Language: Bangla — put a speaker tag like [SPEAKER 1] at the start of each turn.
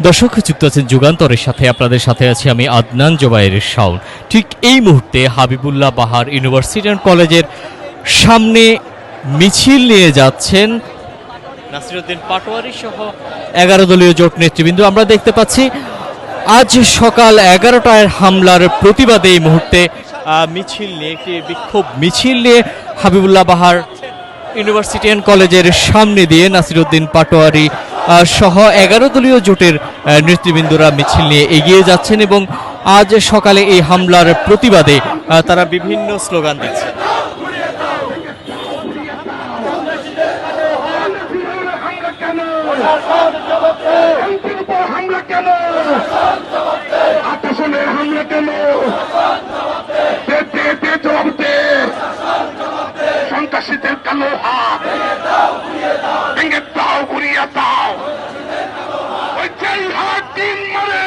[SPEAKER 1] দর্শক যুক্ত আছেন যুগান্তরের সাথে, আপনাদের সাথে আছি আমি আদনান জোবায়ের শাওন। ঠিক এই মুহূর্তে হাবিবুল্লাহ বাহার ইউনিভার্সিটি অ্যান্ড কলেজের সামনে মিছিল নিয়ে যাচ্ছেন নাসিরউদ্দিন পাটোয়ারি সহ 11 দলীয় জোট নেতৃবৃন্দ। আমরা দেখতে পাচ্ছি আজ সকাল 11টায় হামলার প্রতিবাদে এই মুহূর্তে মিছিল নিয়ে, একটি বিক্ষোভ মিছিল নিয়ে হাবিবুল্লাহ বাহার ইউনিভার্সিটি অ্যান্ড কলেজের সামনে দিয়ে নাসিরউদ্দিন পাটোয়ারি সহ 11 দলীয় জোটের নেতৃবৃন্দরা মিছিল নিয়ে এগিয়ে যাচ্ছেন এবং আজ সকালে এই হামলার প্রতিবাদে তারা বিভিন্ন স্লোগান দিচ্ছে।
[SPEAKER 2] সন্ত্রাসীদের কালো হাত ভেঙে দাও, ঘুরিয়ে দাও, ওই যেই হাত দিন মারে